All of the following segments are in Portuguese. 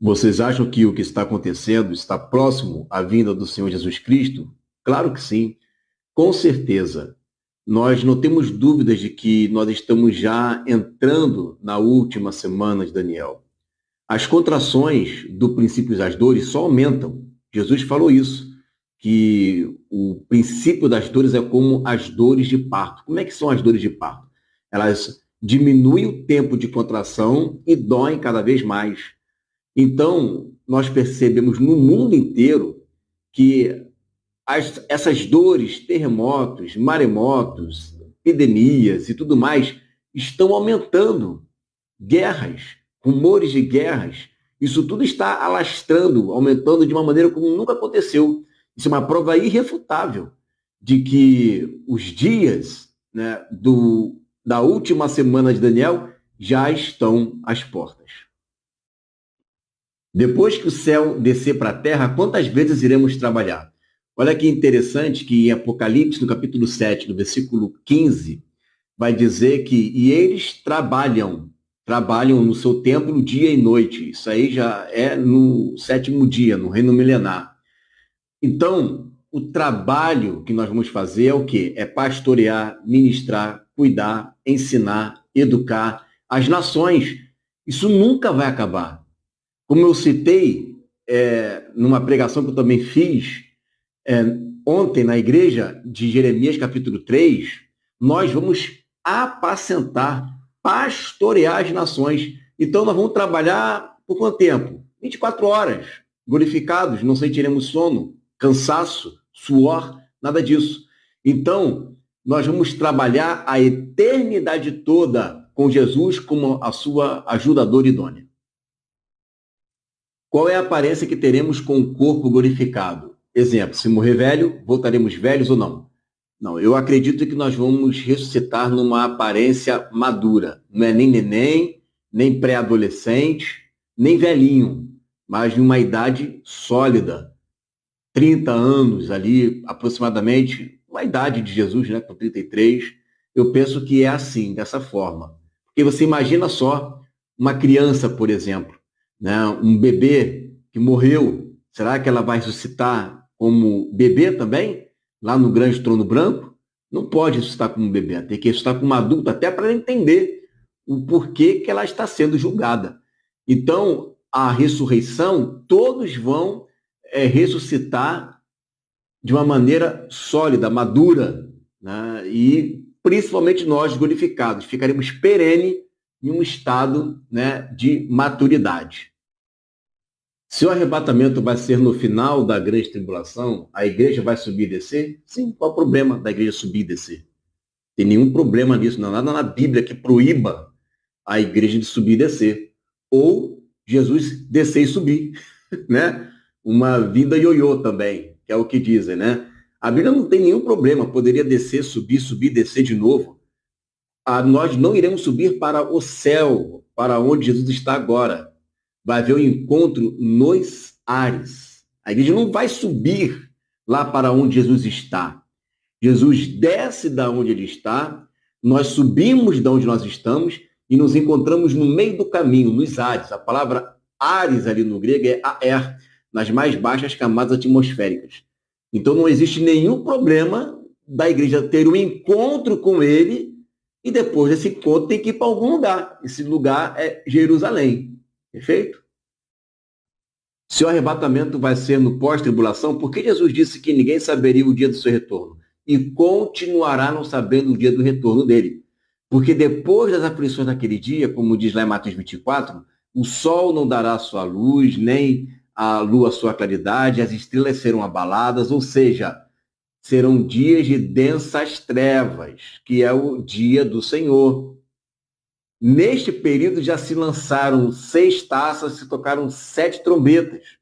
Vocês acham que o que está acontecendo está próximo à vinda do Senhor Jesus Cristo? Claro que sim, com certeza. Nós não temos dúvidas de que nós estamos já entrando na última semana de Daniel. As contrações do princípio das dores só aumentam. Jesus falou isso, que o princípio das dores é como as dores de parto. Como é que são as dores de parto? Elas diminuem o tempo de contração e doem cada vez mais. Então, nós percebemos no mundo inteiro que essas dores, terremotos, maremotos, epidemias e tudo mais, estão aumentando. Guerras, rumores de guerras, isso tudo está alastrando, aumentando de uma maneira como nunca aconteceu. Isso é uma prova irrefutável de que os dias, né, da última semana de Daniel já estão às portas. Depois que o céu descer para a terra, quantas vezes iremos trabalhar? Olha que interessante que em Apocalipse, no capítulo 7, no versículo 15, vai dizer que e eles trabalham no seu templo dia e noite. Isso aí já é no sétimo dia, no reino milenar. Então, o trabalho que nós vamos fazer é o quê? É pastorear, ministrar, cuidar, ensinar, educar as nações. Isso nunca vai acabar. Como eu citei numa pregação que eu também fiz é, ontem na igreja de Jeremias capítulo 3, nós vamos apacentar, pastorear as nações. Então nós vamos trabalhar por quanto tempo? 24 horas, glorificados, não sentiremos sono, cansaço, suor, nada disso. Então, nós vamos trabalhar a eternidade toda com Jesus como a sua ajudadora idônea. Qual é a aparência que teremos com o corpo glorificado? Exemplo, se morrer velho, voltaremos velhos ou não? Não, eu acredito que nós vamos ressuscitar numa aparência madura. Não é nem neném, nem pré-adolescente, nem velhinho, mas numa idade sólida. 30 anos ali, aproximadamente, uma idade de Jesus, né, com 33. Eu penso que é assim, dessa forma. Porque você imagina só uma criança, por exemplo, né, um bebê que morreu, será que ela vai ressuscitar como bebê também? Lá no grande trono branco? Não pode ressuscitar como bebê, tem que ressuscitar como adulto, até para entender o porquê que ela está sendo julgada. Então, a ressurreição, todos vão ressuscitar de uma maneira sólida, madura, né? E principalmente nós glorificados, ficaremos perene em um estado, né, de maturidade. Se o arrebatamento vai ser no final da grande tribulação, a igreja vai subir e descer? Sim, qual o problema da igreja subir e descer? Tem nenhum problema nisso, não há nada na Bíblia que proíba a igreja de subir e descer. Ou Jesus descer e subir, né? Uma vida ioiô também, que é o que dizem, né? A Bíblia não tem nenhum problema, poderia descer, subir, subir, descer de novo. Nós não iremos subir para o céu, para onde Jesus está agora. Vai haver um encontro nos ares. A igreja não vai subir lá para onde Jesus está. Jesus desce da onde ele está, nós subimos da onde nós estamos e nos encontramos no meio do caminho, nos ares. A palavra ares ali no grego é aer, nas mais baixas camadas atmosféricas. Então não existe nenhum problema da igreja ter um encontro com ele e depois desse encontro tem que ir para algum lugar. Esse lugar é Jerusalém. Perfeito? Se o arrebatamento vai ser no pós-tribulação, por que Jesus disse que ninguém saberia o dia do seu retorno? E continuará não sabendo o dia do retorno dele. Porque depois das aflições daquele dia, como diz lá em Mateus 24, o sol não dará sua luz, nem a lua sua claridade, as estrelas serão abaladas, ou seja, serão dias de densas trevas, que é o dia do Senhor. Neste período já se lançaram 6 taças, se tocaram 7 trombetas,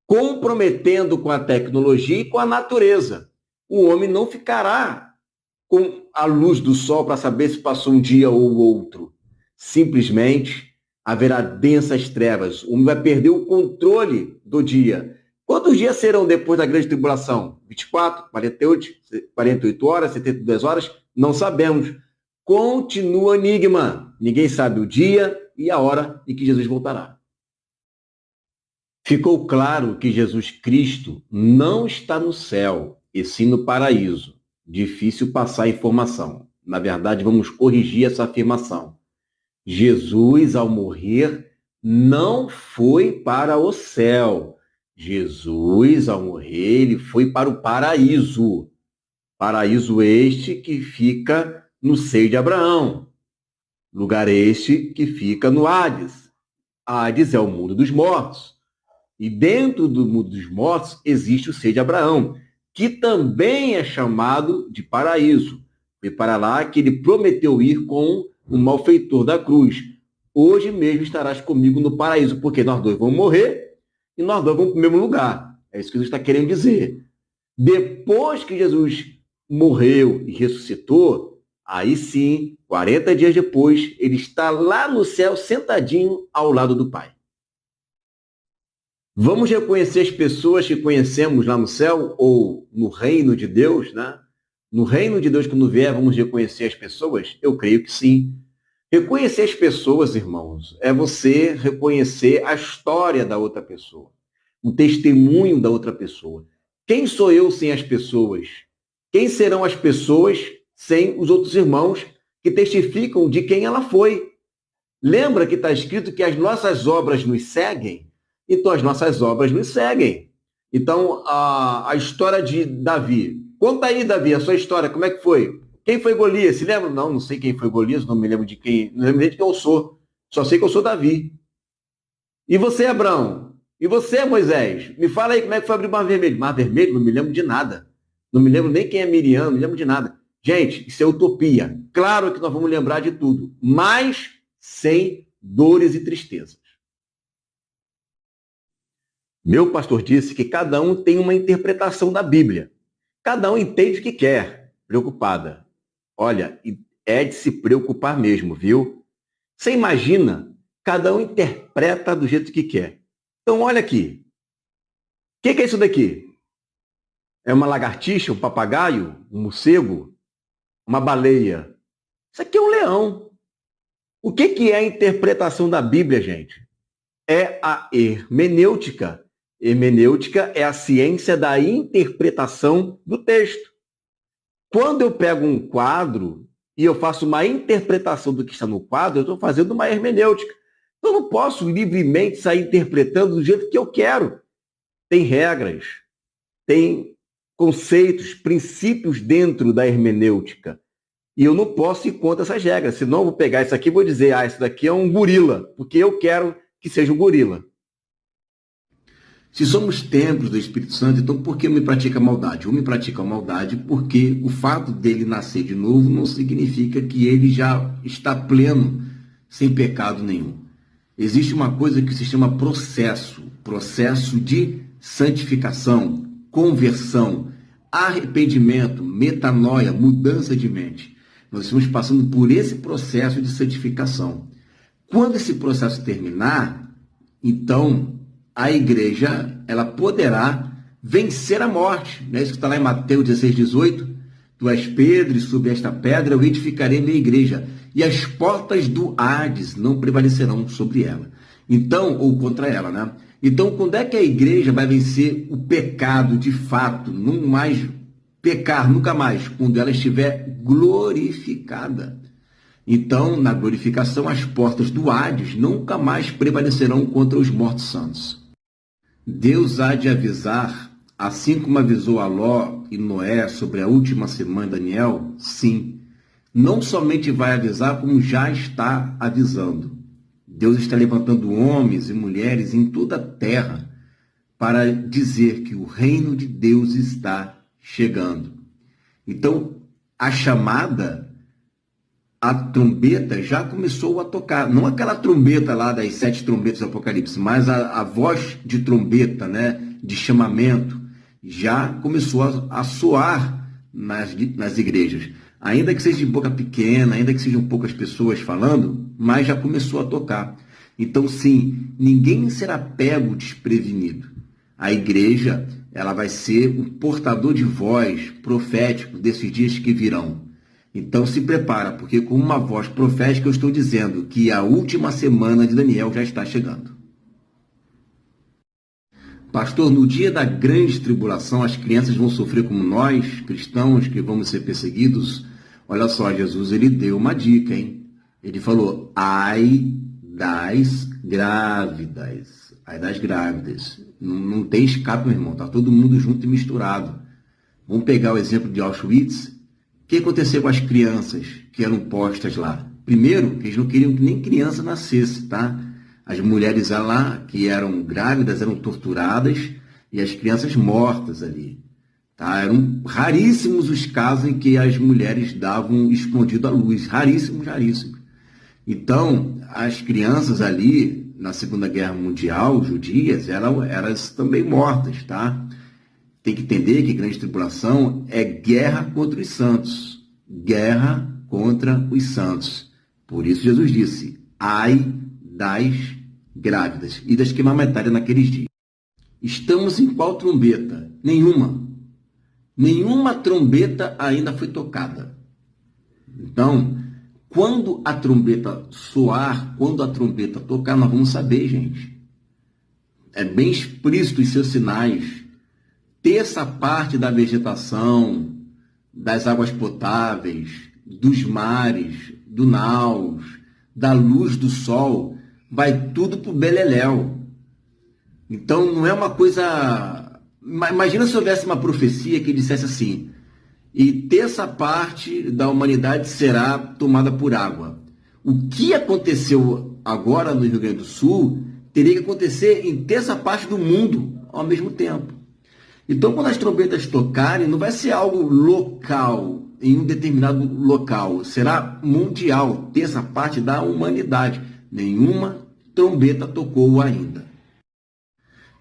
comprometendo com a tecnologia e com a natureza. O homem não ficará com a luz do sol para saber se passou um dia ou outro. Simplesmente haverá densas trevas. O homem vai perder o controle do dia. Quantos dias serão depois da grande tribulação? 24, 48 horas, 72 horas? Não sabemos. Continua o enigma. Ninguém sabe o dia e a hora em que Jesus voltará. Ficou claro que Jesus Cristo não está no céu, e sim no paraíso. Difícil passar a informação. Na verdade, vamos corrigir essa afirmação. Jesus, ao morrer, não foi para o céu. Jesus, ao morrer, ele foi para o paraíso. Paraíso este que fica no seio de Abraão. Lugar este que fica no Hades. Hades é o mundo dos mortos. E dentro do mundo dos mortos existe o seio de Abraão, que também é chamado de paraíso. Foi para lá que ele prometeu ir com o malfeitor da cruz. Hoje mesmo estarás comigo no paraíso, porque nós dois vamos morrer e nós dois vamos para o mesmo lugar. É isso que Jesus está querendo dizer. Depois que Jesus morreu e ressuscitou, aí sim, 40 dias depois, ele está lá no céu, sentadinho ao lado do Pai. Vamos reconhecer as pessoas que conhecemos lá no céu ou no reino de Deus, né? No reino de Deus, quando vier, vamos reconhecer as pessoas? Eu creio que sim. Reconhecer as pessoas, irmãos, é você reconhecer a história da outra pessoa, o testemunho da outra pessoa. Quem sou eu sem as pessoas? Quem serão as pessoas sem os outros irmãos que testificam de quem ela foi? Lembra que está escrito que as nossas obras nos seguem? Então, as nossas obras nos seguem. Então, a história de Davi. Conta aí, Davi, a sua história, como é que foi? Quem foi Golias? Se lembra? Não, não sei quem foi Golias, não me lembro de quem, não lembro nem de quem eu sou. Só sei que eu sou Davi. E você, Abraão? E você, Moisés? Me fala aí como é que foi abrir o Mar Vermelho. Mar Vermelho? Não me lembro de nada. Não me lembro nem quem é Miriam, não me lembro de nada. Gente, isso é utopia. Claro que nós vamos lembrar de tudo, mas sem dores e tristezas. Meu pastor disse que cada um tem uma interpretação da Bíblia. Cada um entende o que quer. Preocupada. Olha, é de se preocupar mesmo, viu? Você imagina, cada um interpreta do jeito que quer. Então, olha aqui. O que é isso daqui? É uma lagartixa, um papagaio, um morcego, uma baleia? Isso aqui é um leão. O que é a interpretação da Bíblia, gente? É a hermenêutica. Hermenêutica é a ciência da interpretação do texto. Quando eu pego um quadro e eu faço uma interpretação do que está no quadro, eu estou fazendo uma hermenêutica. Eu não posso livremente sair interpretando do jeito que eu quero. Tem regras, tem conceitos, princípios dentro da hermenêutica. E eu não posso ir contra essas regras. Senão eu vou pegar isso aqui e vou dizer, isso daqui é um gorila, porque eu quero que seja um gorila. Se somos templos do Espírito Santo, então por que me pratica maldade? Ou me pratica maldade porque o fato dele nascer de novo não significa que ele já está pleno, sem pecado nenhum. Existe uma coisa que se chama processo de santificação, conversão, arrependimento, metanoia, mudança de mente. Nós estamos passando por esse processo de santificação. Quando esse processo terminar, então a igreja ela poderá vencer a morte. Não é isso que está lá em Mateus 16, 18? Tu és Pedro, e sobre esta pedra eu edificarei minha igreja, e as portas do Hades não prevalecerão sobre ela. Então, ou contra ela, né? Então, quando é que a igreja vai vencer o pecado de fato? Não mais pecar, nunca mais, quando ela estiver glorificada. Então, na glorificação, as portas do Hades nunca mais prevalecerão contra os mortos santos. Deus há de avisar, assim como avisou a Ló e Noé sobre a última semana de Daniel? Sim. Não somente vai avisar, como já está avisando. Deus está levantando homens e mulheres em toda a terra para dizer que o reino de Deus está chegando. Então, a chamada, a trombeta já começou a tocar. Não aquela trombeta lá das 7 trombetas do Apocalipse, mas a voz de trombeta, né, de chamamento, já começou a soar nas igrejas. Ainda que seja de boca pequena, ainda que sejam poucas pessoas falando, mas já começou a tocar. Então, sim, ninguém será pego desprevenido. A igreja, ela vai ser um portador de voz profético desses dias que virão. Então se prepara, porque com uma voz profética eu estou dizendo que a última semana de Daniel já está chegando. Pastor, no dia da grande tribulação, as crianças vão sofrer como nós, cristãos, que vamos ser perseguidos. Olha só, Jesus, ele deu uma dica, hein? Ele falou, ai das grávidas. Ai das grávidas. Não tem escape, meu irmão. Tá todo mundo junto e misturado. Vamos pegar o exemplo de Auschwitz. O que aconteceu com as crianças que eram postas lá? Primeiro, que eles não queriam que nem criança nascesse, tá? As mulheres lá que eram grávidas eram torturadas e as crianças mortas ali. Tá? Eram raríssimos os casos em que as mulheres davam escondido à luz. Raríssimos, raríssimos. Então, as crianças ali, na Segunda Guerra Mundial, judias, eram também mortas, tá? Tem que entender que grande tribulação é guerra contra os santos. Guerra contra os santos. Por isso Jesus disse, ai das grávidas e das que amamentarem naqueles dias. Estamos em qual trombeta? Nenhuma. Nenhuma trombeta ainda foi tocada. Então, quando a trombeta soar, quando a trombeta tocar, nós vamos saber, gente. É bem explícito os seus sinais. Terça parte da vegetação, das águas potáveis, dos mares, do naus, da luz do sol, vai tudo para o beleléu. Então, não é uma coisa... Imagina se houvesse uma profecia que dissesse assim, e terça parte da humanidade será tomada por água. O que aconteceu agora no Rio Grande do Sul teria que acontecer em terça parte do mundo ao mesmo tempo. Então, quando as trombetas tocarem, não vai ser algo local, em um determinado local. Será mundial, terça parte da humanidade. Nenhuma trombeta tocou ainda.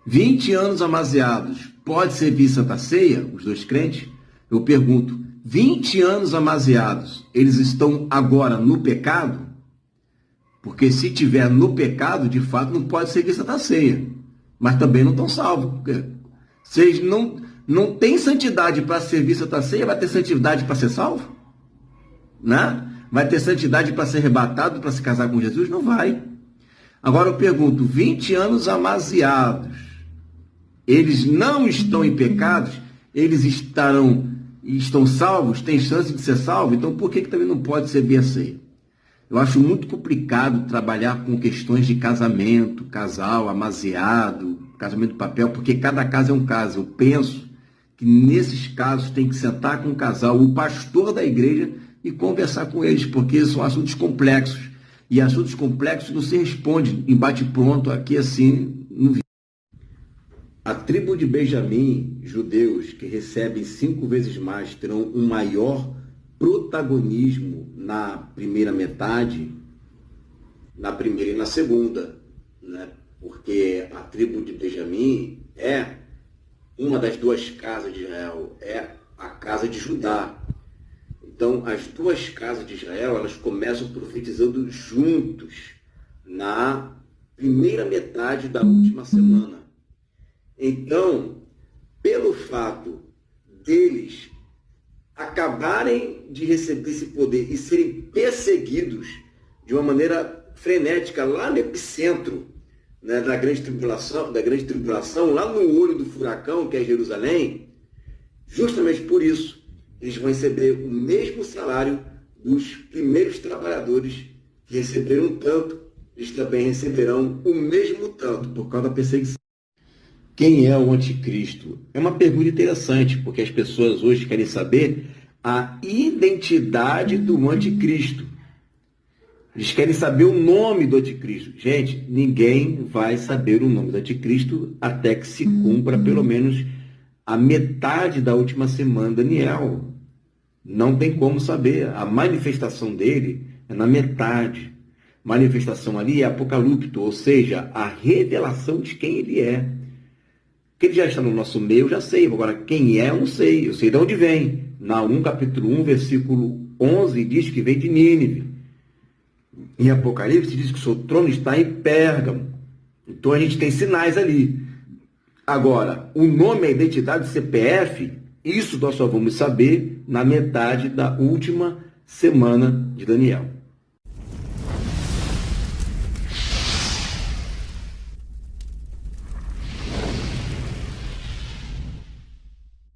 20 anos amaziados, pode servir Santa Ceia, os dois crentes? Eu pergunto, 20 anos amaziados, eles estão agora no pecado? Porque se tiver no pecado, de fato, não pode servir Santa Ceia. Mas também não estão salvos. Porque vocês não têm santidade para servir Santa Ceia, vai ter santidade para ser salvo? Né? Vai ter santidade para ser arrebatado, para se casar com Jesus? Não vai. Agora eu pergunto, 20 anos amaziados, eles não estão em pecados? Eles estão salvos? Têm chance de ser salvos? Então por que também não pode servir a ceia? Eu acho muito complicado trabalhar com questões de casamento, casal, amaziado, casamento de papel, porque cada caso é um caso. Eu penso que nesses casos tem que sentar com o casal, o pastor da igreja, e conversar com eles, porque são assuntos complexos. E assuntos complexos não se responde em bate-pronto aqui assim no vídeo. A tribo de Benjamim, judeus que recebem 5 vezes mais, terão um maior protagonismo na primeira metade, na primeira e na segunda, né? Porque a tribo de Benjamim é uma das duas casas de Israel, é a casa de Judá. Então, as duas casas de Israel, elas começam profetizando juntos na primeira metade da última semana. Então, pelo fato deles acabarem de receber esse poder e serem perseguidos de uma maneira frenética lá no epicentro, né, da grande tribulação, lá no olho do furacão, que é Jerusalém, justamente por isso, eles vão receber o mesmo salário dos primeiros trabalhadores que receberam tanto, eles também receberão o mesmo tanto, por causa da perseguição. Quem é o anticristo? É uma pergunta interessante, porque as pessoas hoje querem saber a identidade do anticristo. Eles querem saber o nome do anticristo. Gente, ninguém vai saber o nome do anticristo até que se cumpra pelo menos a metade da última semana, Daniel. Não tem como saber. A manifestação dele é na metade. Manifestação ali é apocalipto, ou seja, a revelação de quem ele é. Que ele já está no nosso meio, eu já sei. Agora, quem é, eu não sei. Eu sei de onde vem. Naum, capítulo 1, versículo 11, diz que vem de Nínive. Em Apocalipse, diz que o seu trono está em Pérgamo. Então, a gente tem sinais ali. Agora, o nome, a identidade, CPF, isso nós só vamos saber na metade da última semana de Daniel.